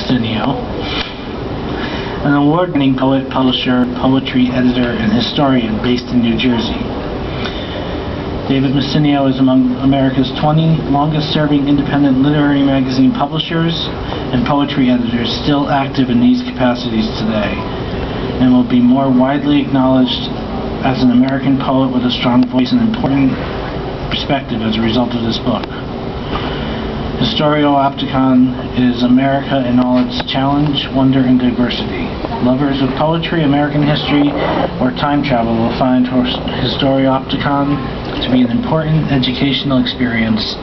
Messineo, an award-winning poet, publisher, poetry editor, and historian based in New Jersey. David Messineo is among America's 20 longest-serving independent literary magazine publishers and poetry editors still active in these capacities today, and will be more widely acknowledged as an American poet with a strong voice and important perspective as a result of this book. Historiopticon is America in all its challenge, wonder, and diversity. Lovers of poetry, American history, or time travel will find Historiopticon to be an important educational experience,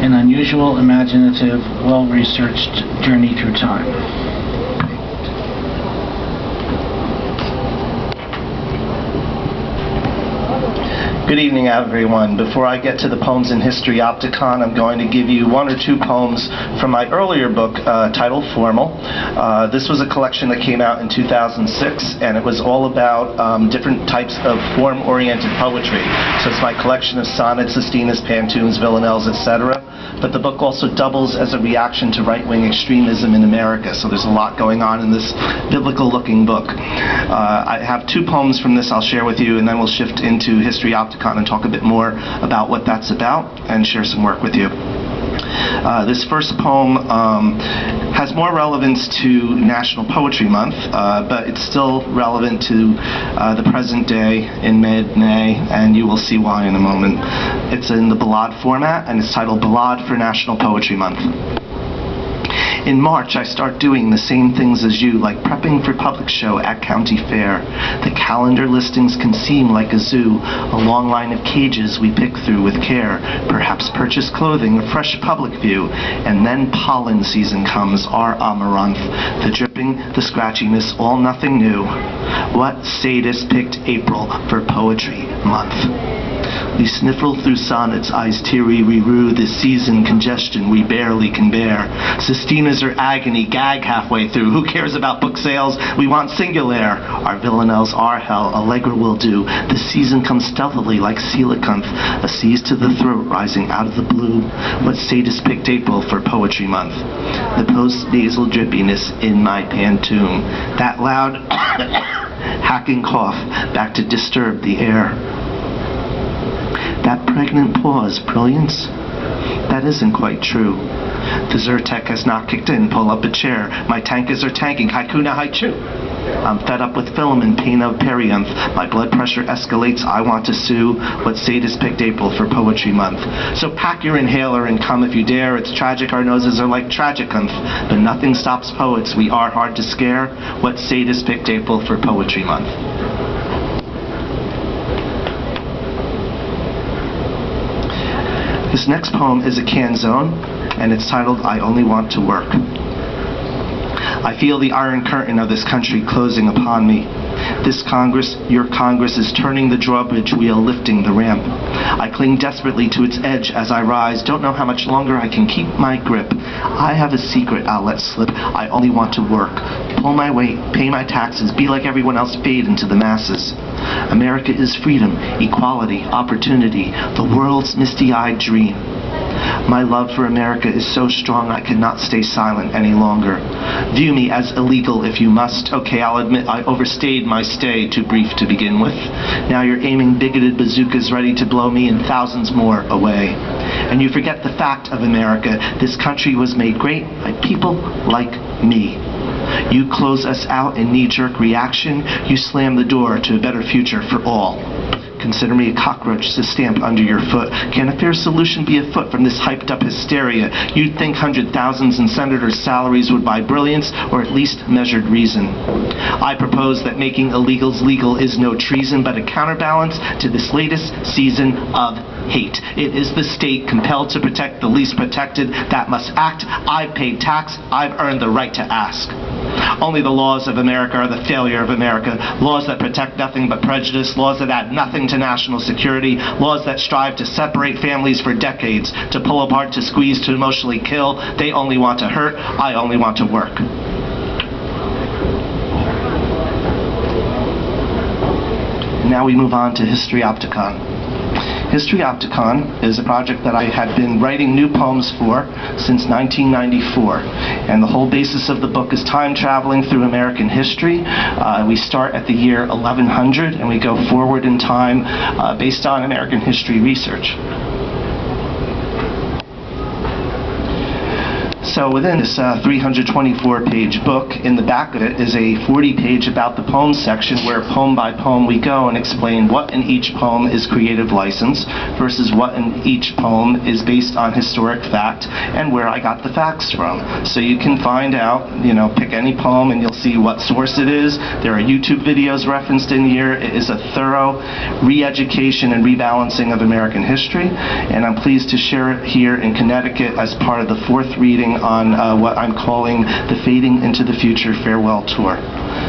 an unusual, imaginative, well-researched journey through time. Good evening, everyone. Before I get to the poems in Historiopticon, I'm going to give you one or two poems from my earlier book titled Formal. This was a collection that came out in 2006, and it was all about different types of form-oriented poetry. So it's my collection of sonnets, sestinas, pantoums, villanelles, etc. But the book also doubles as a reaction to right-wing extremism in America. So there's a lot going on in this biblical-looking book. I have two poems from this I'll share with you, and then we'll shift into Historiopticon and talk a bit more about what that's about and share some work with you. This first poem has more relevance to National Poetry Month, but it's still relevant to the present day in mid-May, and you will see why in a moment. It's in the ballade format, and it's titled Ballade for National Poetry Month. In March, I start doing the same things as you, like prepping for public show at county fair. The calendar listings can seem like a zoo, a long line of cages we pick through with care, perhaps purchase clothing, a fresh public view, and then pollen season comes, our amaranth, the dripping, the scratchiness, all nothing new. What sadist picked April for Poetry Month? We sniffle through sonnets, eyes teary, we rue this season congestion we barely can bear. Sestinas are agony, gag halfway through. Who cares about book sales? We want singular. Our villanelles are hell, Allegra will do. The season comes stealthily like coelacanth, a seize to the throat rising out of the blue. What sadist picked April for Poetry Month? The post-nasal drippiness in my pantoum. That loud hacking cough back to disturb the air. That pregnant pause, brilliance? That isn't quite true. The Zyrtec has not kicked in, pull up a chair. My tankers are tanking, haiku na haichu. I'm fed up with filament, pain of perianth. My blood pressure escalates, I want to sue. What sadist picked April for Poetry Month? So pack your inhaler and come if you dare. It's tragic, our noses are like tragicanth. But nothing stops poets, we are hard to scare. What sadist picked April for Poetry Month? This next poem is a canzone, and it's titled, I Only Want to Work. I feel the iron curtain of this country closing upon me. This Congress, your Congress, is turning the drawbridge wheel, lifting the ramp. I cling desperately to its edge as I rise, don't know how much longer I can keep my grip. I have a secret I'll let slip, I only want to work. Pull my weight, pay my taxes, be like everyone else, fade into the masses. America is freedom, equality, opportunity, the world's misty-eyed dream. My love for America is so strong I cannot stay silent any longer. View me as illegal if you must. Okay, I'll admit I overstayed my stay, too brief to begin with. Now you're aiming bigoted bazookas ready to blow me and thousands more away. And you forget the fact of America. This country was made great by people like me. You close us out in knee-jerk reaction. You slam the door to a better future for all. Consider me a cockroach to stamp under your foot. Can a fair solution be afoot from this hyped-up hysteria? You'd think hundred thousands in senators' salaries would buy brilliance, or at least measured reason. I propose that making illegals legal is no treason, but a counterbalance to this latest season of hate. It is the state compelled to protect the least protected that must act. I've paid tax. I've earned the right to ask. Only the laws of America are the failure of America. Laws that protect nothing but prejudice. Laws that add nothing to national security. Laws that strive to separate families for decades. To pull apart, to squeeze, to emotionally kill. They only want to hurt. I only want to work. Now we move on to Historiopticon. Historiopticon is a project that I had been writing new poems for since 1994. And the whole basis of the book is time traveling through American history. We start at the year 1100 and we go forward in time based on American history research. So within this 324-page book, in the back of it is a 40-page about the poem section where poem by poem we go and explain what in each poem is creative license versus what in each poem is based on historic fact and where I got the facts from. So you can find out, pick any poem and you'll see what source it is. There are YouTube videos referenced in here. It is a thorough re-education and rebalancing of American history, and I'm pleased to share it here in Connecticut as part of the fourth reading on what I'm calling the Fading into the Future Farewell Tour.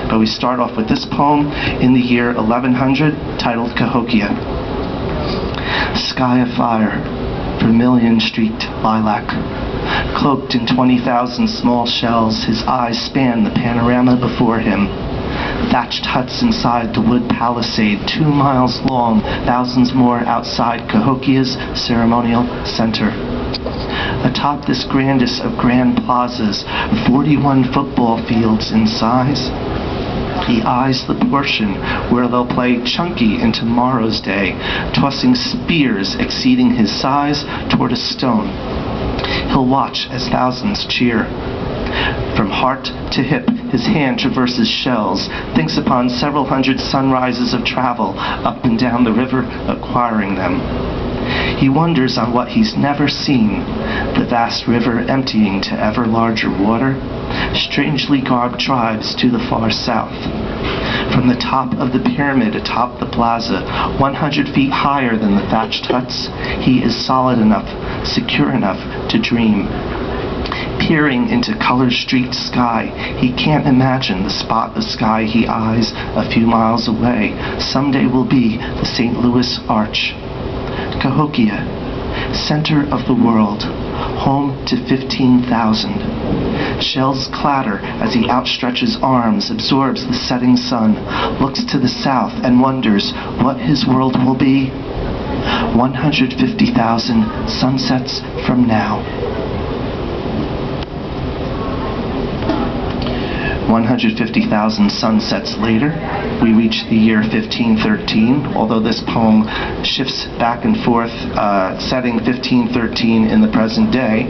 But we start off with this poem in the year 1100 titled Cahokia. Sky afire, vermilion-streaked lilac. Cloaked in 20,000 small shells, his eyes span the panorama before him. Thatched huts inside the wood palisade, 2 miles long, thousands more outside Cahokia's ceremonial center. Atop this grandest of grand plazas, 41 football fields in size. He eyes the portion where they'll play chunky in tomorrow's day, tossing spears exceeding his size toward a stone. He'll watch as thousands cheer. From heart to hip, his hand traverses shells, thinks upon several hundred sunrises of travel up and down the river, acquiring them. He wonders on what he's never seen, the vast river emptying to ever larger water, strangely garbed tribes to the far south. From the top of the pyramid atop the plaza, 100 feet higher than the thatched huts, he is solid enough, secure enough to dream. Peering into color-streaked sky, he can't imagine the spot of sky he eyes a few miles away someday will be the St. Louis Arch. Cahokia, center of the world, home to 15,000. Shells clatter as he outstretches arms, absorbs the setting sun, looks to the south and wonders what his world will be. 150,000 sunsets from now. 150,000 sunsets later, we reach the year 1513, although this poem shifts back and forth, setting 1513 in the present day,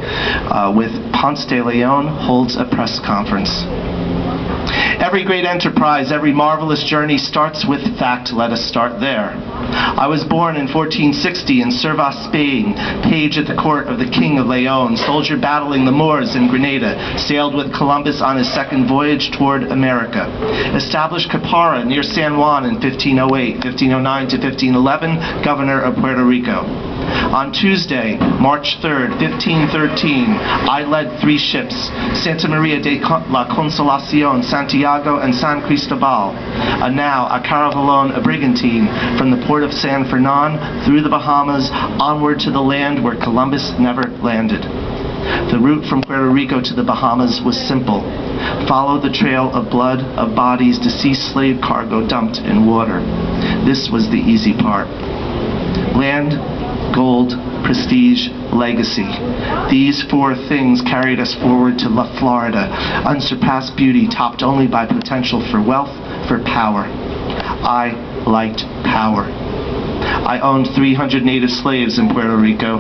with Ponce de Leon holds a press conference. Every great enterprise, every marvelous journey starts with fact. Let us start there. I was born in 1460 in Cervas, Spain, page at the court of the King of Leon, soldier battling the Moors in Grenada, sailed with Columbus on his second voyage toward America, established Caparra near San Juan in 1508, 1509 to 1511, governor of Puerto Rico. On Tuesday, March 3rd, 1513, I led 3 ships, Santa Maria de la Consolacion, Santiago, and San Cristobal, now a caravelon, a brigantine, from the port of San Fernando through the Bahamas, onward to the land where Columbus never landed. The route from Puerto Rico to the Bahamas was simple. Follow the trail of blood, of bodies, deceased slave cargo dumped in water. This was the easy part. Land, gold, prestige, legacy. These 4 things carried us forward to Florida, unsurpassed beauty topped only by potential for wealth, for power. I liked power. I owned 300 native slaves in Puerto Rico.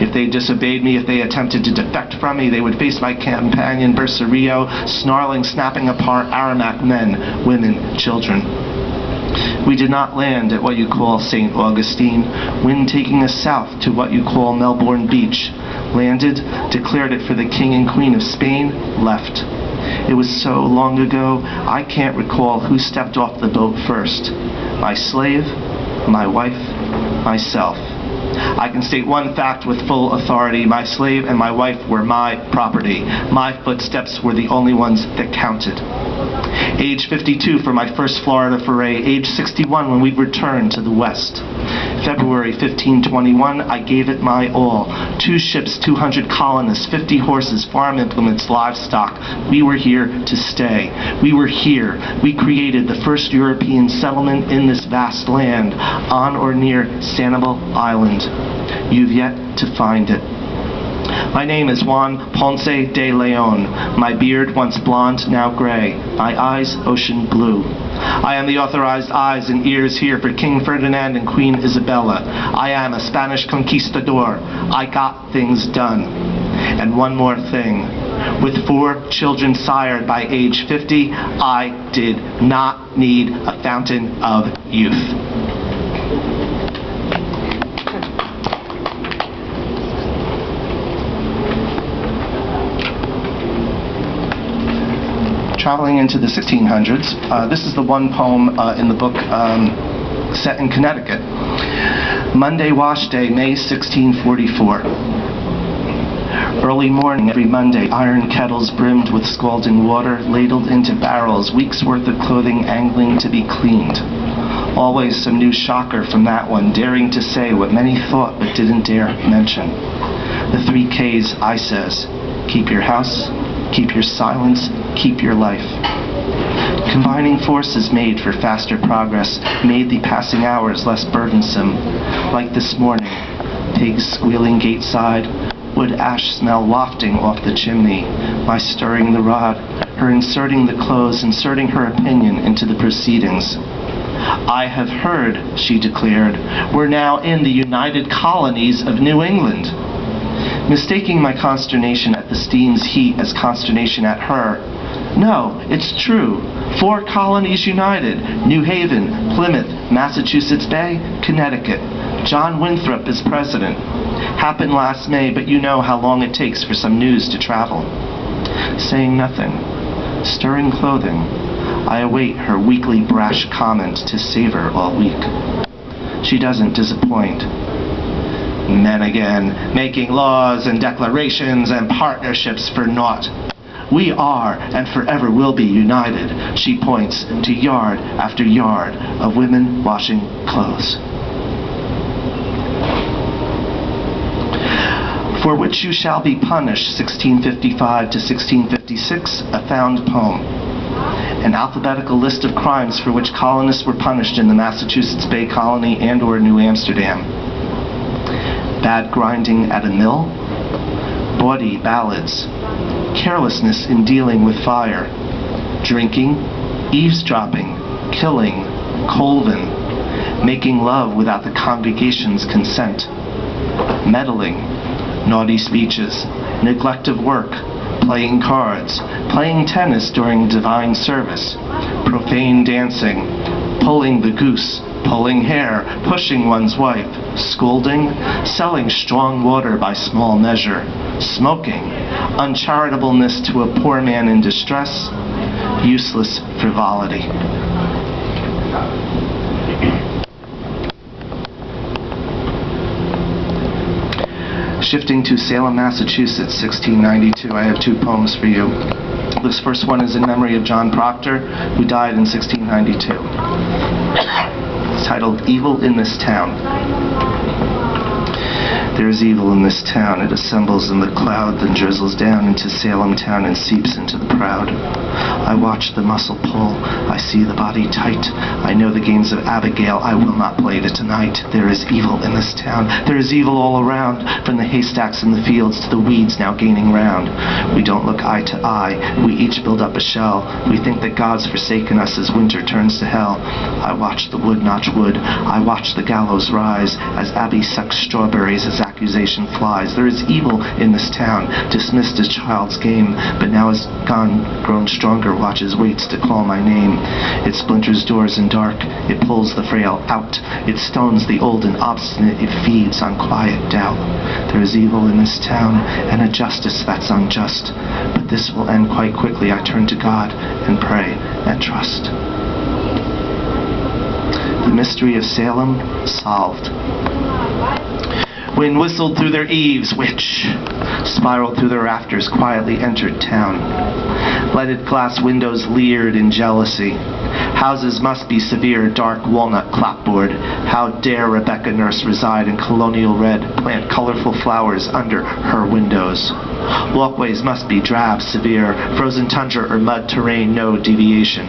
If they disobeyed me, if they attempted to defect from me, they would face my companion Bercerio, snarling, snapping apart Aramac men, women, children. We did not land at what you call St. Augustine, wind taking us south to what you call Melbourne Beach. Landed, declared it for the King and Queen of Spain, left. It was so long ago, I can't recall who stepped off the boat first. My slave, my wife, myself. I can state one fact with full authority. My slave and my wife were my property. My footsteps were the only ones that counted. Age 52 for my first Florida foray. Age 61 when we returned to the West. February 1521, I gave it my all. 2 ships, 200 colonists, 50 horses, farm implements, livestock. We were here to stay. We were here. We created the first European settlement in this vast land, on or near Sanibel Island. You've yet to find it. My name is Juan Ponce de Leon. My beard, once blonde, now gray. My eyes, ocean blue. I am the authorized eyes and ears here for King Ferdinand and Queen Isabella. I am a Spanish conquistador. I got things done. And one more thing. With 4 children sired by age 50, I did not need a fountain of youth. Traveling into the 1600s, this is the one poem in the book set in Connecticut. Monday wash day, May 1644. Early morning every Monday, iron kettles brimmed with scalding water, ladled into barrels, weeks' worth of clothing angling to be cleaned. Always some new shocker from that one, daring to say what many thought but didn't dare mention. The 3 Ks, I says, keep your house, keep your silence, keep your life. Combining forces made for faster progress, made the passing hours less burdensome. Like this morning, pigs squealing gateside, wood ash smell wafting off the chimney, my stirring the rod, her inserting the clothes, inserting her opinion into the proceedings. I have heard, she declared, we're now in the United Colonies of New England. Mistaking my consternation at the steam's heat as consternation at her. No, it's true. 4 colonies united. New Haven, Plymouth, Massachusetts Bay, Connecticut. John Winthrop is president. Happened last May, but you know how long it takes for some news to travel. Saying nothing, stirring clothing, I await her weekly brash comment to savor all week. She doesn't disappoint. Men again, making laws and declarations and partnerships for naught. We are and forever will be united. She points to yard after yard of women washing clothes. For which you shall be punished, 1655 to 1656, a found poem. An alphabetical list of crimes for which colonists were punished in the Massachusetts Bay Colony and or New Amsterdam. Bad grinding at a mill, bawdy ballads, carelessness in dealing with fire, drinking, eavesdropping, killing, colvin, making love without the congregation's consent, meddling, naughty speeches, neglect of work, playing cards, playing tennis during divine service, profane dancing, pulling the goose, pulling hair, pushing one's wife, scolding, selling strong water by small measure, smoking, uncharitableness to a poor man in distress, useless frivolity. Shifting to Salem, Massachusetts, 1692, I have 2 poems for you. This first one is in memory of John Proctor, who died in 1692. It's titled, Evil in This Town. There is evil in this town. It assembles in the cloud, then drizzles down into Salem town and seeps into the proud. I watch the muscle pull. I see the body tight. I know the games of Abigail. I will not play it tonight. There is evil in this town. There is evil all around, from the haystacks in the fields to the weeds now gaining round. We don't look eye to eye. We each build up a shell. We think that God's forsaken us as winter turns to hell. I watch the wood notch wood. I watch the gallows rise as Abby sucks strawberries as accusation flies. There is evil in this town, dismissed as child's game, but now is gone, grown stronger, watches waits to call my name. It splinters doors in dark, it pulls the frail out, it stones the old and obstinate, it feeds on quiet doubt. There is evil in this town, and a justice that's unjust, but this will end quite quickly. I turn to God and pray and trust. The mystery of Salem solved. Wind whistled through their eaves, which spiraled through their rafters, quietly entered town. Leaded glass windows leered in jealousy. Houses must be severe, dark walnut clapboard. How dare Rebecca Nurse reside in colonial red, plant colorful flowers under her windows. Walkways must be drab, severe, frozen tundra or mud terrain, no deviation.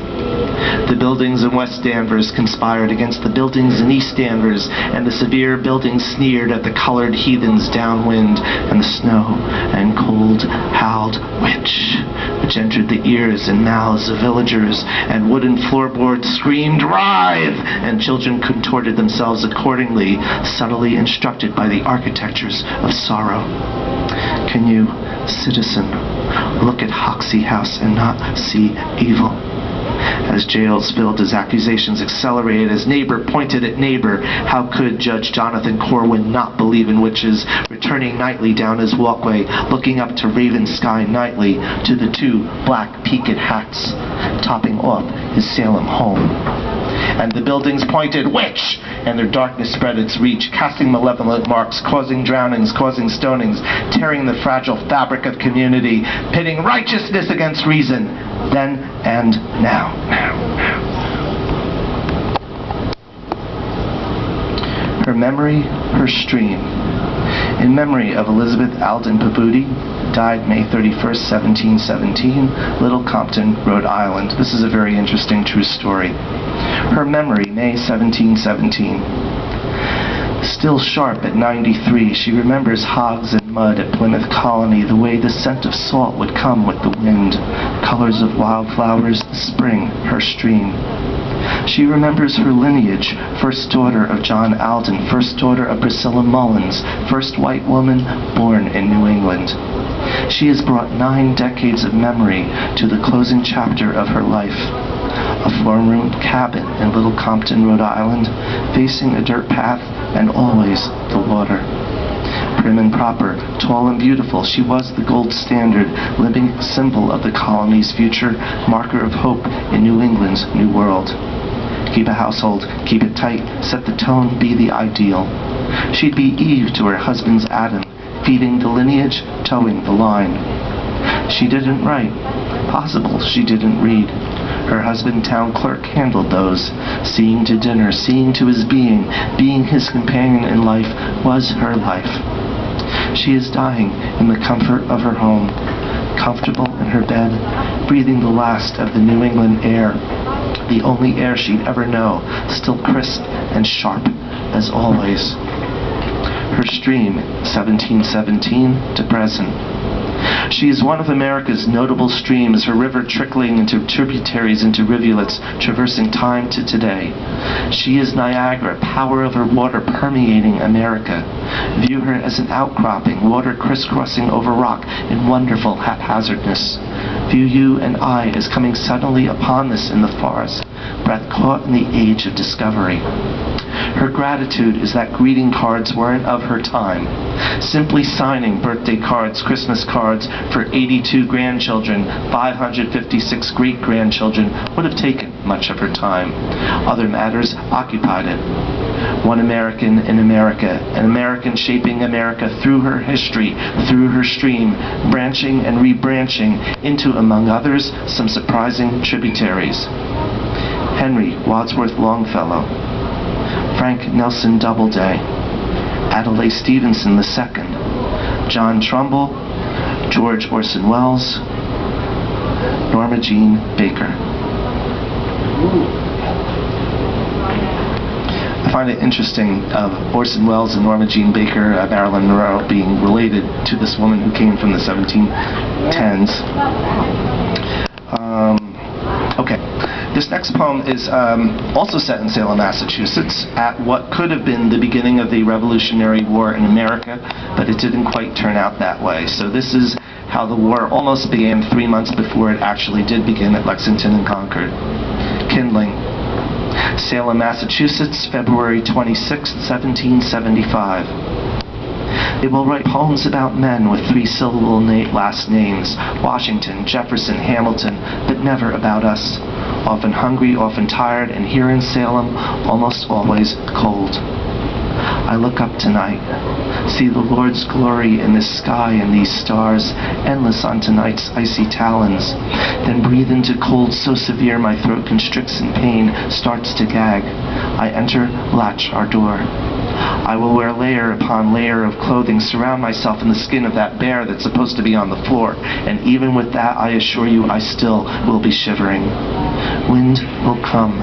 The buildings in West Danvers conspired against the buildings in East Danvers, and the severe buildings sneered at the colored heathens downwind, and the snow and cold howled which entered the ears and mouths of villagers, and wooden floorboards screamed "Writhe!" and children contorted themselves accordingly, subtly instructed by the architectures of sorrow. Can you, citizen, look at Hoxie House and not see evil? As jails filled, as accusations accelerated, as neighbor pointed at neighbor, how could Judge Jonathan Corwin not believe in witches, returning nightly down his walkway, looking up to Raven Sky nightly, to the two black peaked hats, topping off his Salem home. And the buildings pointed, "Witch!" and their darkness spread its reach, casting malevolent marks, causing drownings, causing stonings, tearing the fragile fabric of community, pitting righteousness against reason, then and now. Her memory, her stream. In memory of Elizabeth Alden Peabody, died May 31st, 1717, Little Compton, Rhode Island. This is a very interesting true story. Her memory, May 1717. Still sharp at 93, she remembers hogs and mud at Plymouth Colony, the way the scent of salt would come with the wind, colors of wildflowers, the spring, her stream. She remembers her lineage, first daughter of John Alden, first daughter of Priscilla Mullins, first white woman born in New England. She has brought 9 decades of memory to the closing chapter of her life. A farm-room cabin in Little Compton, Rhode Island, facing a dirt path and always the water. Prim and proper, tall and beautiful, she was the gold standard, living symbol of the colony's future, marker of hope in New England's new world. Keep a household, keep it tight, set the tone, be the ideal. She'd be Eve to her husband's Adam, feeding the lineage, towing the line. She didn't write. Possible she didn't read. Her husband, town clerk, handled those. Seeing to dinner, seeing to his being his companion in life was her life. She is dying in the comfort of her home, comfortable in her bed, breathing the last of the New England air, the only air she'd ever know, still crisp and sharp as always. Her stream, 1717 to present. She is one of America's notable streams, her river trickling into tributaries, into rivulets, traversing time to today. She is Niagara, power of her water permeating America. View her as an outcropping, water crisscrossing over rock in wonderful haphazardness. View you and I as coming suddenly upon this in the forest, breath caught in the age of discovery. Her gratitude is that greeting cards weren't of her time. Simply signing birthday cards, Christmas cards for 82 grandchildren, 556 great-grandchildren would have taken much of her time. Other matters occupied it. One American in America, an American shaping America through her history, through her stream, branching and rebranching into, among others, some surprising tributaries. Henry Wadsworth Longfellow, Frank Nelson Doubleday, Adlai Stevenson II, John Trumbull, George Orson Welles, Norma Jean Baker. I find it interesting of Orson Welles and Norma Jean Baker, Marilyn Monroe, being related to this woman who came from the 1710s. Okay. This next poem is also set in Salem, Massachusetts, at what could have been the beginning of the Revolutionary War in America, but it didn't quite turn out that way. So this is how the war almost began 3 months before it actually did begin at Lexington and Concord. Kindling. Salem, Massachusetts, February 26, 1775. They will write poems about men with 3-syllable last names, Washington, Jefferson, Hamilton, but never about us. Often hungry, often tired, and here in Salem, almost always cold. I look up tonight, see the Lord's glory in this sky and these stars, endless on tonight's icy talons. Then breathe into cold so severe my throat constricts in pain, starts to gag. I enter, latch our door. I will wear layer upon layer of clothing, surround myself in the skin of that bear that's supposed to be on the floor, and even with that, I assure you, I still will be shivering. Wind will come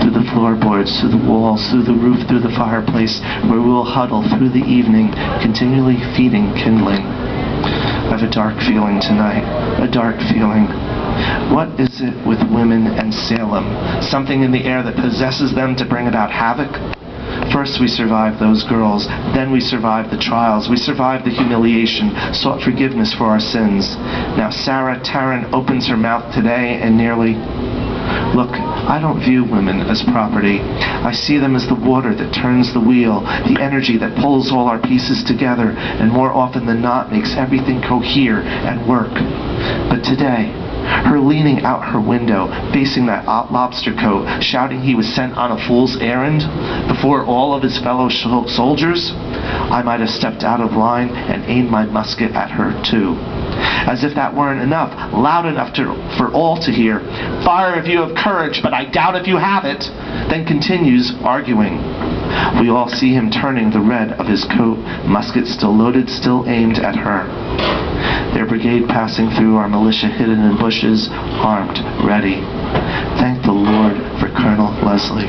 through the floorboards, through the walls, through the roof, through the fireplace, where we will huddle through the evening, continually feeding kindling. I have a dark feeling tonight, a dark feeling. What is it with women and Salem? Something in the air that possesses them to bring about havoc? First we survived those girls, then we survived the trials, we survived the humiliation, sought forgiveness for our sins. Now Sarah Tarrant opens her mouth today and nearly... Look, I don't view women as property. I see them as the water that turns the wheel, the energy that pulls all our pieces together, and more often than not makes everything cohere and work. But today, her leaning out her window, facing that lobster coat, shouting he was sent on a fool's errand before all of his fellow soldiers, I might have stepped out of line and aimed my musket at her too. As if that weren't enough, loud enough for all to hear. Fire if you have courage, but I doubt if you have it. Then continues arguing. We all see him turning the red of his coat, musket still loaded, still aimed at her. Their brigade passing through, our militia hidden in bushes, armed, ready. Thank the Lord for Colonel Leslie.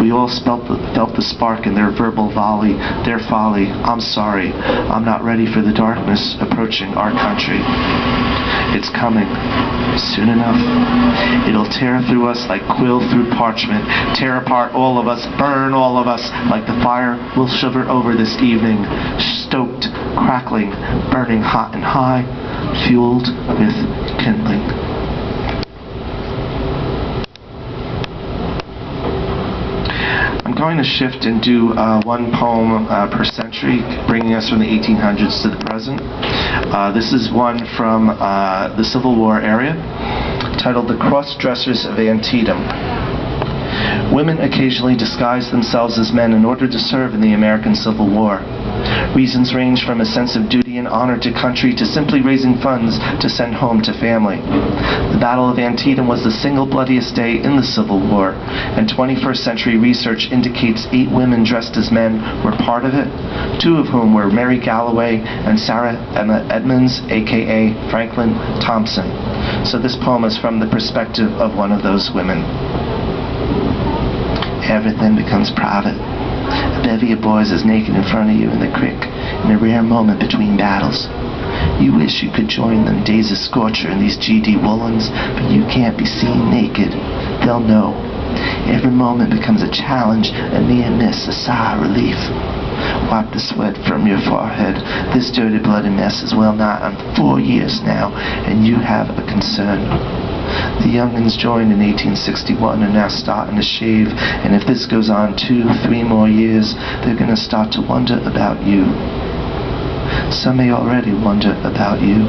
We all felt the spark in their verbal volley, their folly. I'm sorry, I'm not ready for the darkness approaching our country. It's coming, soon enough. It'll tear through us like quill through parchment, tear apart all of us, burn all of us, like the fire we'll shiver over this evening, stoked, crackling, burning hot and high, fueled with kindling. I'm going to shift and do one poem per century, bringing us from the 1800s to the present. This is one from the Civil War area, titled The Cross-Dressers of Antietam. Women occasionally disguise themselves as men in order to serve in the American Civil War. Reasons range from a sense of duty and honor to country to simply raising funds to send home to family. The Battle of Antietam was the single bloodiest day in the Civil War, and 21st century research indicates 8 women dressed as men were part of it, 2 of whom were Mary Galloway and Sarah Emma Edmonds, aka Franklin Thompson. So this poem is from the perspective of one of those women. Everything becomes private. A bevy of boys is naked in front of you in the creek, in a rare moment between battles. You wish you could join them, days of scorcher in these GD woolens, but you can't be seen naked. They'll know. Every moment becomes a challenge, a near miss, a sigh of relief. Wipe the sweat from your forehead. This dirty bloody mess is well nigh on 4 years now, and you have a concern. The young'uns joined in 1861 are now starting to shave, and if this goes on 2-3 more years, they're going to start to wonder about you. Some may already wonder about you.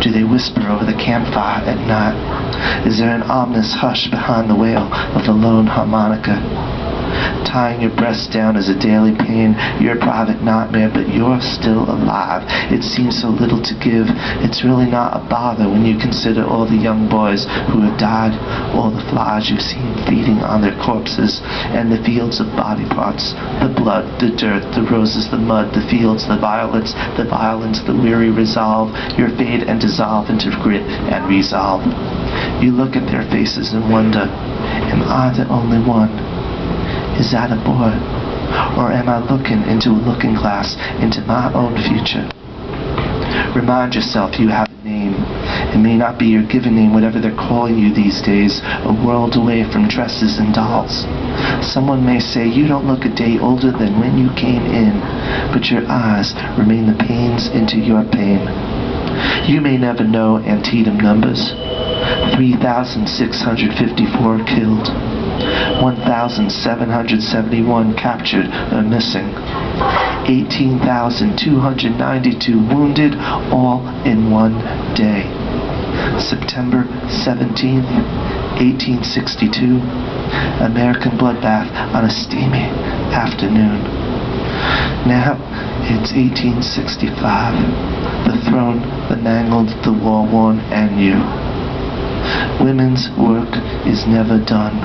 Do they whisper over the campfire at night? Is there an ominous hush behind the wail of the lone harmonica? Tying your breast down is a daily pain. You're a private nightmare, but you're still alive. It seems so little to give. It's really not a bother when you consider all the young boys who have died, all the flies you've seen feeding on their corpses, and the fields of body parts, the blood, the dirt, the roses, the mud, the fields, the violets, the violence, the weary resolve, your fade and dissolve into grit and resolve. You look at their faces and wonder, am I the only one? Is that a boy? Or am I looking into a looking glass into my own future? Remind yourself you have a name. It may not be your given name, whatever they're calling you these days, a world away from dresses and dolls. Someone may say you don't look a day older than when you came in, but your eyes remain the pains into your pain. You may never know Antietam numbers. 3,654 killed. 1,771 captured or missing. 18,292 wounded, all in one day. September 17th, 1862. American bloodbath on a steamy afternoon. Now it's 1865. The throne, the mangled, the war-worn, and you. Women's work is never done.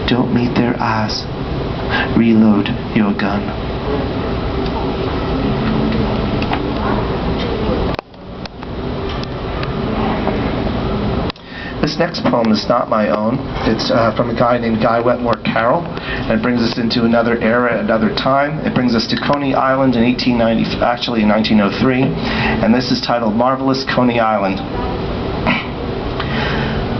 Don't meet their eyes. Reload your gun. This next poem is not my own. It's from a guy named Guy Wetmore Carroll, and it brings us into another era, another time. It brings us to Coney Island in 1903, and this is titled Marvelous Coney Island.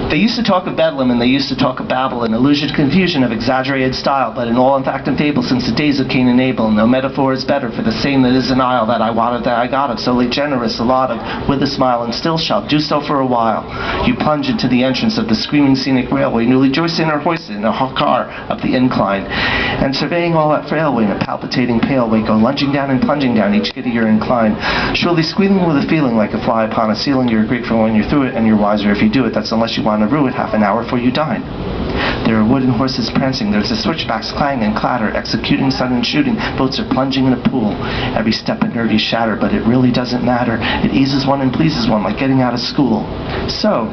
They used to talk of Bedlam, and they used to talk of Babel, and illusion, confusion of exaggerated style, but in all in fact and fable since the days of Cain and Abel. No metaphor is better for the same that is an isle that I wanted that I got of, so late generous, a lot of, with a smile, and still shall do so for a while. You plunge into the entrance of the screaming scenic railway, newly joisted or hoisted in a car up the incline, and surveying all that frailway in a palpitating pale way, go lunging down and plunging down each giddier incline, surely squealing with a feeling like a fly upon a ceiling. You're grateful when you're through it, and you're wiser if you do it. That's unless you want to rue it half an hour before you dine. There are wooden horses prancing, there's the switchbacks clang and clatter, executing sudden shooting, boats are plunging in a pool. Every step a nervy shatter, but it really doesn't matter. It eases one and pleases one like getting out of school. So,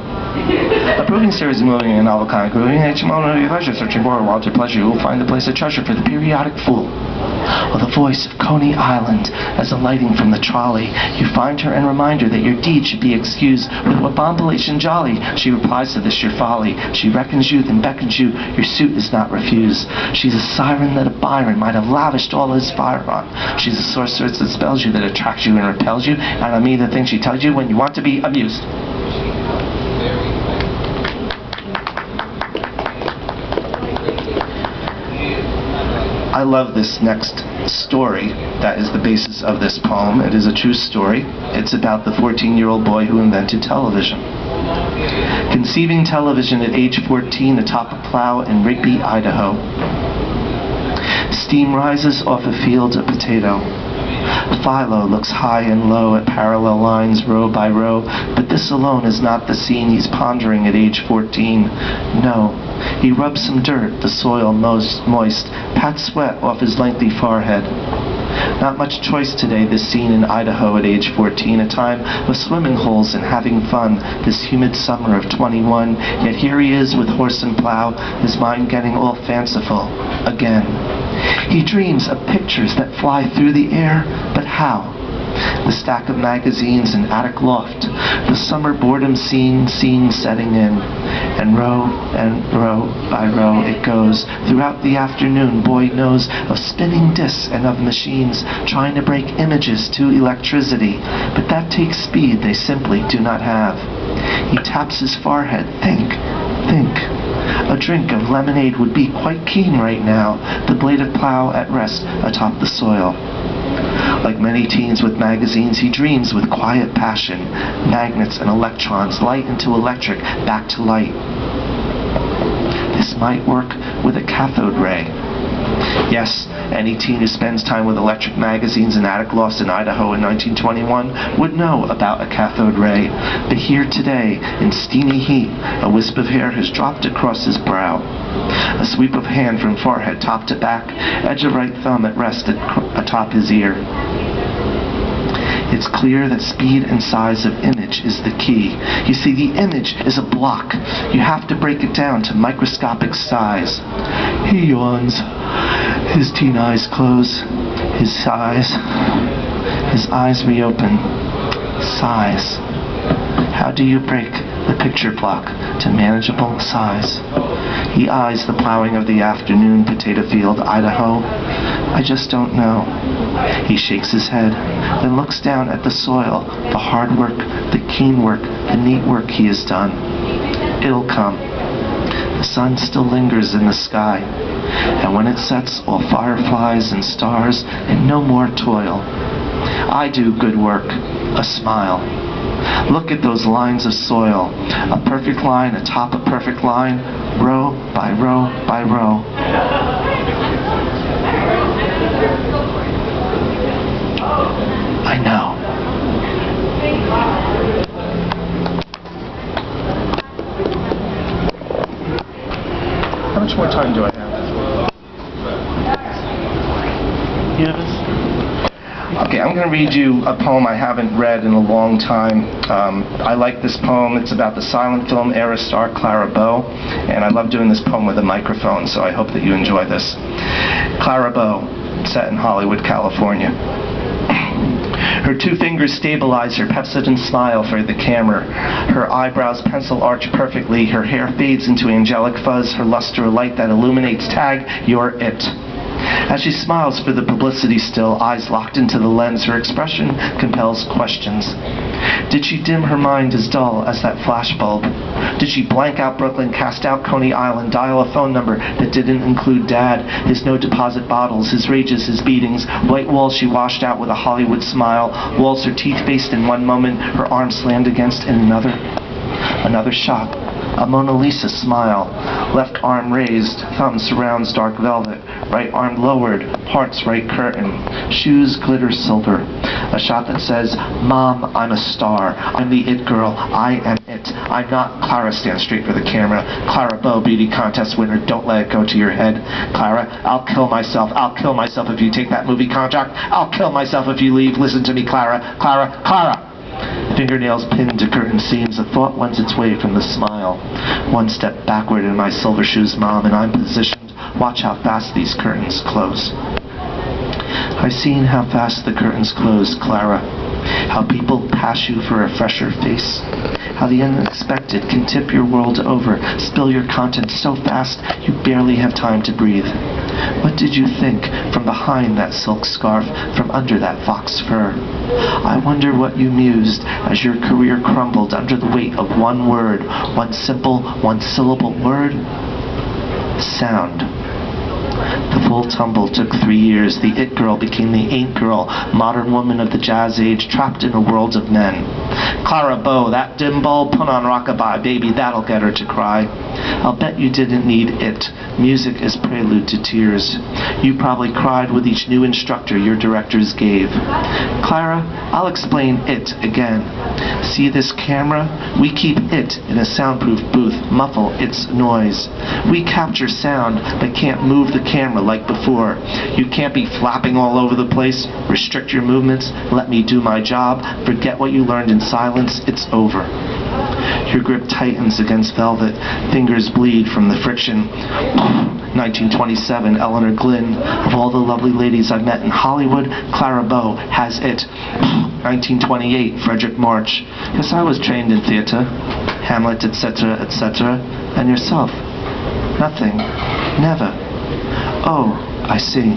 approving series of moving and novel kind, grooving each moment of your pleasure, searching for a wild to pleasure, you will find the place of treasure for the periodic fool. Or the voice of Coney Island as alighting from the trolley, you find her and remind her that your deed should be excused with what bombulation jolly. She replies to this your folly. She reckons you, then beckons you. Your suit is not refused. She's a siren that a Byron might have lavished all his fire on. She's a sorceress that spells you, that attracts you and repels you, and I mean the things she tells you when you want to be amused. I love this next story that is the basis of this poem. It is a true story. It's about the 14-year-old boy who invented television. Conceiving television at age 14 atop a plow in Rigby, Idaho. Steam rises off a field of potato. Philo looks high and low at parallel lines row by row, but this alone is not the scene he's pondering at age 14. No, he rubs some dirt, the soil moist, pats sweat off his lengthy forehead. Not much choice today, this scene in Idaho at age 14, a time of swimming holes and having fun, this humid summer of 21, yet here he is with horse and plow, his mind getting all fanciful again. He dreams of pictures that fly through the air, but how? The stack of magazines in attic loft, the summer boredom scene setting in, and row by row it goes. Throughout the afternoon, boy knows of spinning discs and of machines trying to break images to electricity, but that takes speed they simply do not have. He taps his forehead, think. A drink of lemonade would be quite keen right now, the blade of plow at rest atop the soil. Like many teens with magazines, he dreams with quiet passion, magnets and electrons, light into electric, back to light. This might work with a cathode ray. Yes, any teen who spends time with electric magazines in attic lofts in Idaho in 1921 would know about a cathode ray. But here today, in steamy heat, a wisp of hair has dropped across his brow. A sweep of hand from forehead top to back, edge of right thumb at rest atop his ear. It's clear that speed and size of image is the key. You see, the image is a block. You have to break it down to microscopic size. He yawns. His teen eyes close. His eyes reopen. Size. How do you break the picture block to manageable size? He eyes the plowing of the afternoon potato field, Idaho. I just don't know. He shakes his head, then looks down at the soil, the hard work, the keen work, the neat work he has done. It'll come. The sun still lingers in the sky, and when it sets, all fireflies and stars, and no more toil. I do good work, a smile. Look at those lines of soil, a perfect line atop a perfect line, row by row by row. I know. How much more time do I have? You have going to read you a poem I haven't read in a long time. I like this poem. It's about the silent film era star Clara Bow, and I love doing this poem with a microphone, so I hope that you enjoy this. Clara Bow, set in Hollywood, California. Her two fingers stabilize her Pepsodent smile for the camera. Her eyebrows pencil arch perfectly. Her hair fades into angelic fuzz. Her luster a light that illuminates tag, "You're it." As she smiles for the publicity still, eyes locked into the lens, her expression compels questions. Did she dim her mind as dull as that flashbulb? Did she blank out Brooklyn, cast out Coney Island, dial a phone number that didn't include Dad, his no-deposit bottles, his rages, his beatings, white walls she washed out with a Hollywood smile, walls her teeth faced in one moment, her arm slammed against in another? Another shot. A Mona Lisa smile. Left arm raised, thumb surrounds dark velvet. Right arm lowered, heart's right curtain. Shoes glitter silver. A shot that says, "Mom, I'm a star. I'm the it girl. I am it. I'm not Clara." Stand straight for the camera. Clara Bow, beauty contest winner. Don't let it go to your head. Clara, I'll kill myself. I'll kill myself if you take that movie contract. I'll kill myself if you leave. Listen to me, Clara. Clara, Clara. Fingernails pinned to curtain seams, a thought wends its way from the smile. One step backward in my silver shoes, Mom, and I'm positioned. Watch how fast these curtains close. I've seen how fast the curtains close, Clara. How people pass you for a fresher face. How the unexpected can tip your world over, spill your content so fast you barely have time to breathe. What did you think from behind that silk scarf, from under that fox fur? I wonder what you mused as your career crumbled under the weight of one word, one simple, one-syllable word? Sound. The full tumble took 3 years. The it girl became the ain't girl, modern woman of the jazz age, trapped in a world of men. Clara Bow, that dim bulb, put on rockabye, baby, that'll get her to cry. I'll bet you didn't need it. Music is prelude to tears. You probably cried with each new instructor your directors gave. Clara, I'll explain it again. See this camera? We keep it in a soundproof booth, muffle its noise. We capture sound, but can't move the camera like before. You can't be flapping all over the place. Restrict your movements. Let me do my job. Forget what you learned in silence. It's over. Your grip tightens against velvet. Fingers bleed from the friction. 1927, Eleanor Glynn. Of all the lovely ladies I've met in Hollywood, Clara Bow has it. 1928, Frederick March. Yes, I was trained in theater. Hamlet, etc., etc. And yourself? Nothing. Never. Oh, I see.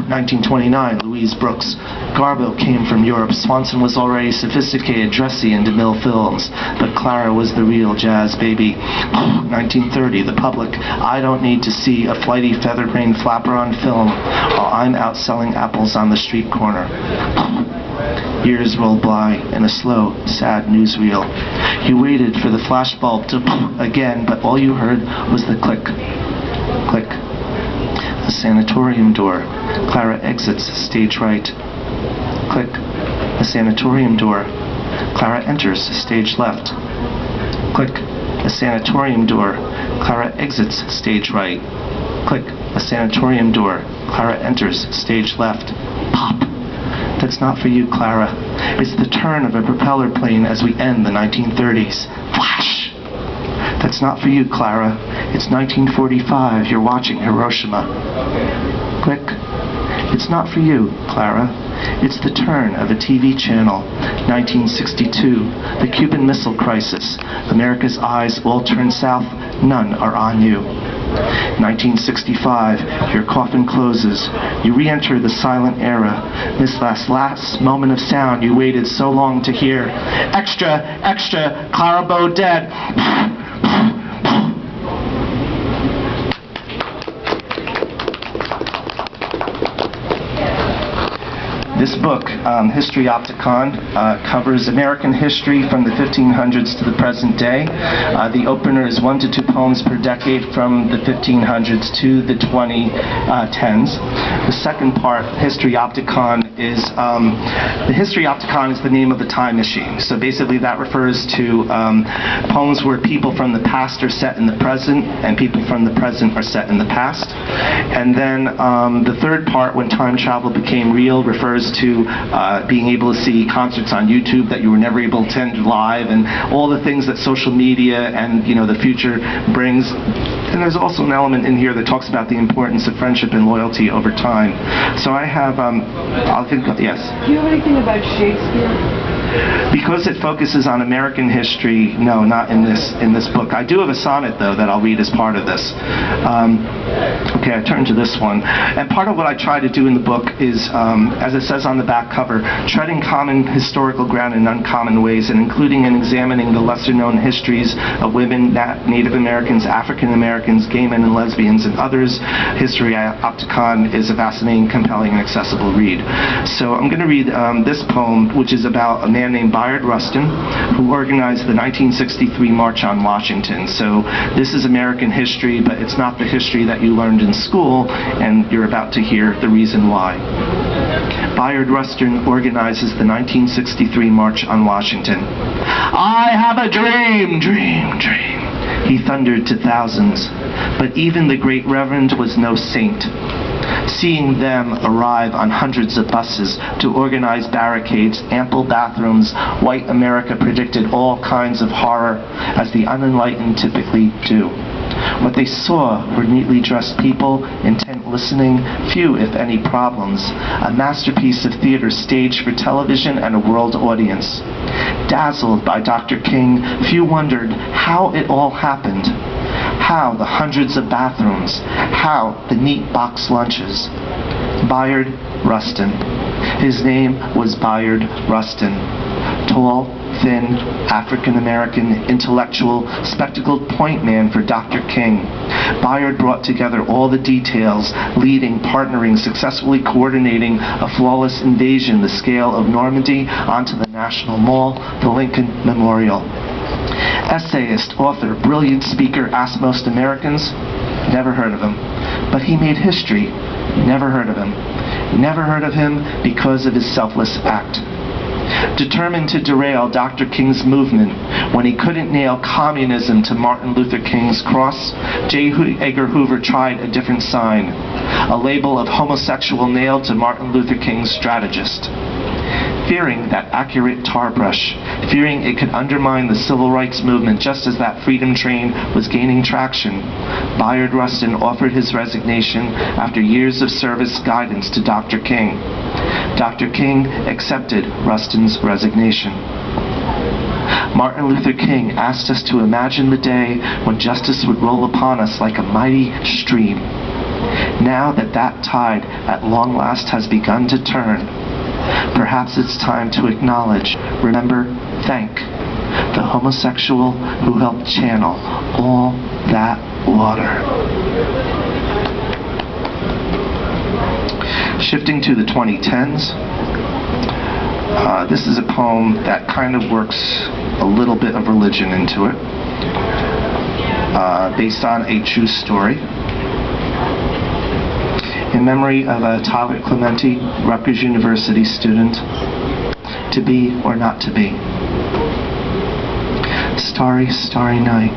1929, Louise Brooks. Garbo came from Europe. Swanson was already sophisticated, dressy in DeMille films. But Clara was the real jazz baby. 1930, The Public. I don't need to see a flighty feather-brained flapper on film while I'm out selling apples on the street corner. Years rolled by in a slow, sad newsreel. You waited for the flashbulb to again, but all you heard was the click. Click. The sanatorium door. Clara exits stage right. Click. The sanatorium door. Clara enters stage left. Click. The sanatorium door. Clara exits stage right. Click. The sanatorium door. Clara enters stage left. Pop. That's not for you, Clara. It's the turn of a propeller plane as we end the 1930s. Flash! That's not for you, Clara. It's 1945. You're watching Hiroshima. Click. It's not for you, Clara. It's the turn of a TV channel. 1962. The Cuban Missile Crisis. America's eyes all turn south. None are on you. 1965. Your coffin closes. You re-enter the silent era. This last moment of sound you waited so long to hear. Extra! Extra! Clara Bow dead! This book, Historiopticon, covers American history from the 1500s to the present day. The opener is 1 to 2 poems per decade from the 1500s to the 2010s. The second part, Historiopticon, is the Historiopticon is the name of the time machine. So basically that refers to poems where people from the past are set in the present and people from the present are set in the past. And then the third part, when time travel became real, refers to being able to see concerts on YouTube that you were never able to attend live, and all the things that social media and the future brings. And there's also an element in here that talks about the importance of friendship and loyalty over time. So I have, yes? Do you have anything about Shakespeare? Because it focuses on American history, no, not in this book. I do have a sonnet, though, that I'll read as part of this. Okay, I turn to this one. And part of what I try to do in the book is, as it says on the back cover, treading common historical ground in uncommon ways, and including and examining the lesser-known histories of women, Native Americans, African Americans, gay men and lesbians, and others. Historiopticon is a fascinating, compelling, and accessible read. So I'm going to read this poem, which is about a man named Bayard Rustin, who organized the 1963 March on Washington. So this is American history, but it's not the history that you learned in school, and you're about to hear the reason why. Bayard Rustin organizes the 1963 March on Washington. "I have a dream, dream, dream," he thundered to thousands, but even the great Reverend was no saint. Seeing them arrive on hundreds of buses to organize barricades, ample bathrooms, white America predicted all kinds of horror, as the unenlightened typically do. What they saw were neatly dressed people, intent listening, few if any problems, a masterpiece of theater staged for television and a world audience. Dazzled by Dr. King, few wondered how it all happened. How the hundreds of bathrooms, how the neat box lunches. Bayard Rustin. His name was Bayard Rustin. Tall, thin, African-American, intellectual, spectacled point man for Dr. King. Bayard brought together all the details, leading, partnering, successfully coordinating a flawless invasion, the scale of Normandy, onto the National Mall, the Lincoln Memorial. Essayist, author, brilliant speaker, asked most Americans, never heard of him. But he made history, never heard of him. Never heard of him because of his selfless act. Determined to derail Dr. King's movement when he couldn't nail communism to Martin Luther King's cross, J. Edgar Hoover tried a different sign, a label of homosexual nailed to Martin Luther King's strategist. Fearing that accurate tar brush, fearing it could undermine the civil rights movement just as that freedom train was gaining traction, Bayard Rustin offered his resignation after years of service guidance to Dr. King. Dr. King accepted Rustin's resignation. Martin Luther King asked us to imagine the day when justice would roll upon us like a mighty stream. Now that that tide at long last has begun to turn, perhaps it's time to acknowledge, remember, thank the homosexual who helped channel all that water. Shifting to the 2010s, this is a poem that kind of works a little bit of religion into it, based on a true story. In memory of a Tyler Clementi, Rutgers University student, To Be or Not to Be. Starry, starry night.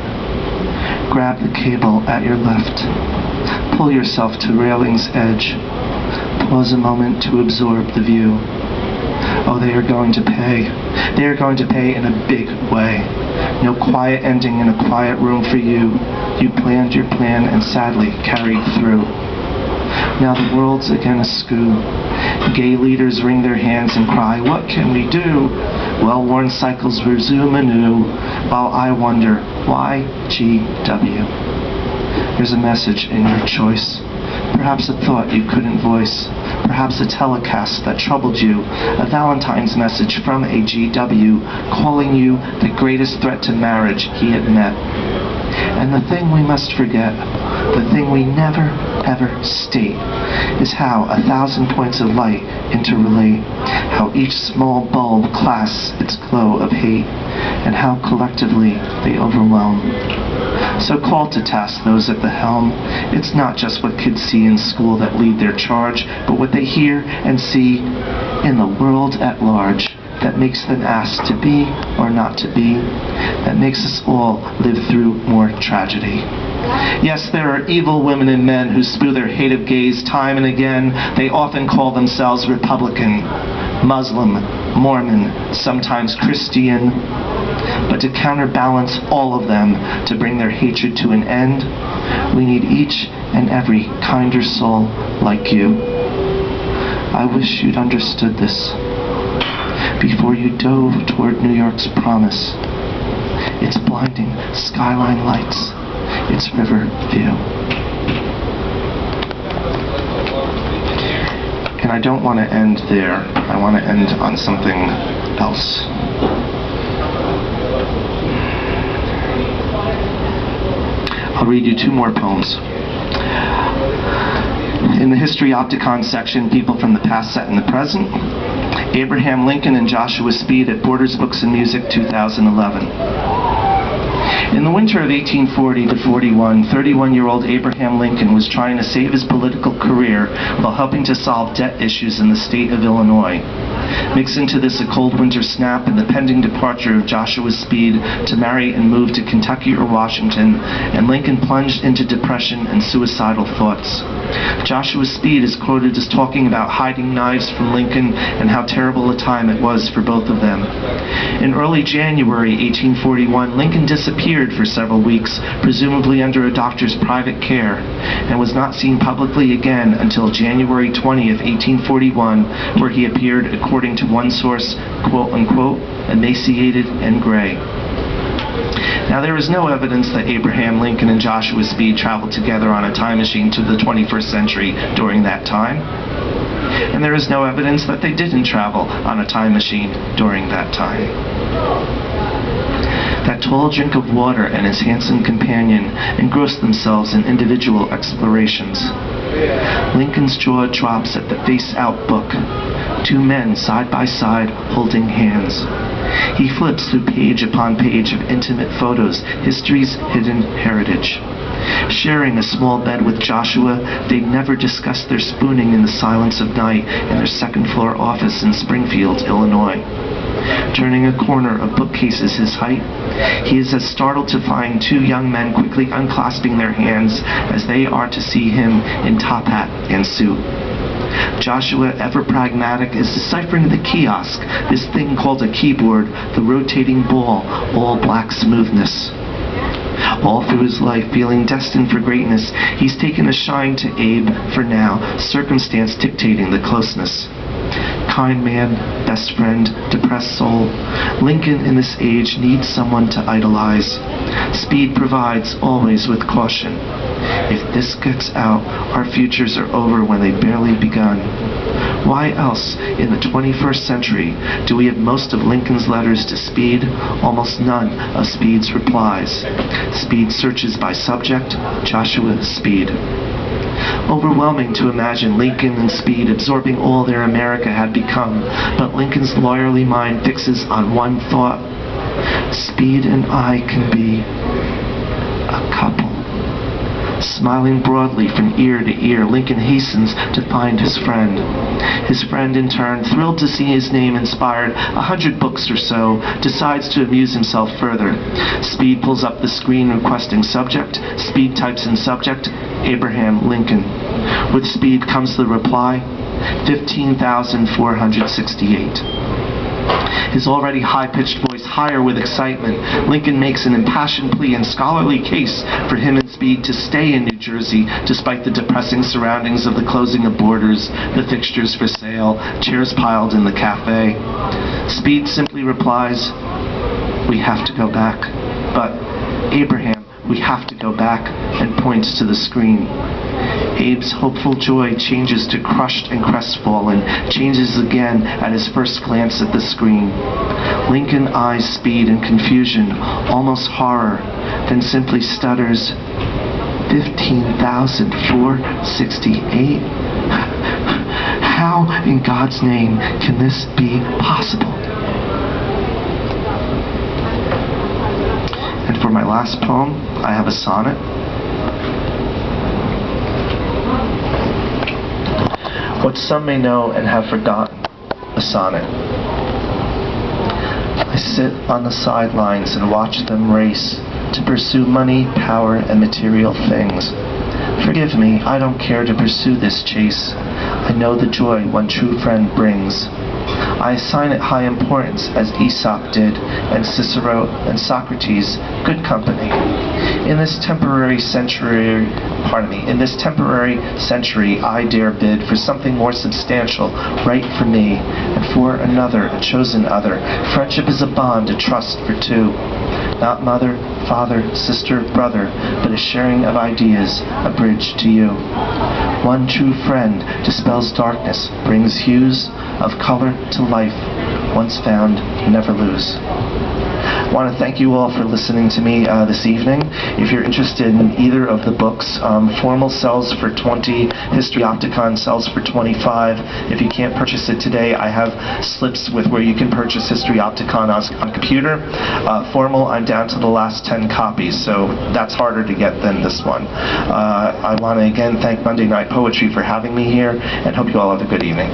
Grab the cable at your left. Pull yourself to railing's edge. Pause a moment to absorb the view. Oh, they are going to pay. They are going to pay in a big way. No quiet ending in a quiet room for you. You planned your plan and sadly carried through. Now the world's again askew. Gay leaders wring their hands and cry, what can we do? Well-worn cycles resume anew, while I wonder, why GW? There's a message in your choice. Perhaps a thought you couldn't voice. Perhaps a telecast that troubled you. A Valentine's message from a GW calling you the greatest threat to marriage he had met. And the thing we must forget, the thing we never, ever state, is how 1,000 points of light interrelate, how each small bulb clasps its glow of hate, and how collectively they overwhelm. So call to task those at the helm. It's not just what kids see in school that lead their charge, but what they hear and see in the world at large that makes them ask to be or not to be, that makes us all live through more tragedy. Yes, there are evil women and men who spew their hate of gays time and again. They often call themselves Republican, Muslim, Mormon, sometimes Christian. But to counterbalance all of them, to bring their hatred to an end, we need each and every kinder soul like you. I wish you'd understood this before you dove toward New York's promise, its blinding skyline lights, its river view. And I don't want to end there. I want to end on something else. I'll read you two more poems. In the Historiopticon section, people from the past set in the present. Abraham Lincoln and Joshua Speed at Borders Books and Music, 2011. In the winter of 1840 to 41, 31-year-old Abraham Lincoln was trying to save his political career while helping to solve debt issues in the state of Illinois. Mix into this a cold winter snap and the pending departure of Joshua Speed to marry and move to Kentucky or Washington, and Lincoln plunged into depression and suicidal thoughts. Joshua Speed is quoted as talking about hiding knives from Lincoln and how terrible a time it was for both of them. In early January 1841, Lincoln disappeared for several weeks, presumably under a doctor's private care, and was not seen publicly again until January 20th, 1841, where he appeared, according to one source, quote-unquote, emaciated and gray. Now, there is no evidence that Abraham Lincoln and Joshua Speed traveled together on a time machine to the 21st century during that time. And there is no evidence that they didn't travel on a time machine during that time. That tall drink of water and his handsome companion engrossed themselves in individual explorations. Lincoln's jaw drops at the face-out book. Two men side by side holding hands. He flips through page upon page of intimate photos, history's hidden heritage. Sharing a small bed with Joshua, they'd never discussed their spooning in the silence of night in their second-floor office in Springfield, Illinois. Turning a corner of bookcases his height, he is as startled to find two young men quickly unclasping their hands as they are to see him in top hat and suit. Joshua, ever pragmatic, is deciphering the kiosk, this thing called a keyboard, the rotating ball, all black smoothness. All through his life, feeling destined for greatness, he's taken a shine to Abe for now, circumstance dictating the closeness. Kind man, best friend, depressed soul, Lincoln in this age needs someone to idolize. Speed provides, always with caution. If this gets out, our futures are over when they barely begun. Why else, in the 21st century, do we have most of Lincoln's letters to Speed, almost none of Speed's replies? Speed searches by subject, Joshua Speed. Overwhelming to imagine Lincoln and Speed absorbing all their America had become, but Lincoln's lawyerly mind fixes on one thought. Speed and I can be a couple. Smiling broadly from ear to ear, Lincoln hastens to find his friend. His friend, in turn, thrilled to see his name inspired 100 books or so, decides to amuse himself further. Speed pulls up the screen requesting subject. Speed types in subject, Abraham Lincoln. With Speed comes the reply, 15,468. His already high-pitched voice higher with excitement, Lincoln makes an impassioned plea and scholarly case for him and Speed to stay in New Jersey despite the depressing surroundings of the closing of Borders, the fixtures for sale, chairs piled in the cafe. Speed simply replies, "We have to go back." But, Abraham, we have to go back, and points to the screen. Abe's hopeful joy changes to crushed and crestfallen, changes again at his first glance at the screen. Lincoln eyes Speed in confusion, almost horror, then simply stutters, 15,468? How in God's name can this be possible? And for my last poem, I have a sonnet. What some may know and have forgotten, a sonnet. I sit on the sidelines and watch them race to pursue money, power, and material things. Forgive me, I don't care to pursue this chase. I know the joy one true friend brings. I assign it high importance as Aesop did, and Cicero and Socrates, good company. In this temporary century, I dare bid for something more substantial, right for me, and for another, a chosen other. Friendship is a bond, a trust for two. Not mother, father, sister, brother, but a sharing of ideas, a bridge to you. One true friend dispels darkness, brings hues of color to life. Once found, never lose. I want to thank you all for listening to me this evening. If you're interested in either of the books, Formal sells for $20, Historiopticon sells for $25. If you can't purchase it today, I have slips with where you can purchase Historiopticon on computer. Formal, I'm down to the last 10 copies, so that's harder to get than this one. I want to again thank Monday Night Poetry for having me here, and hope you all have a good evening.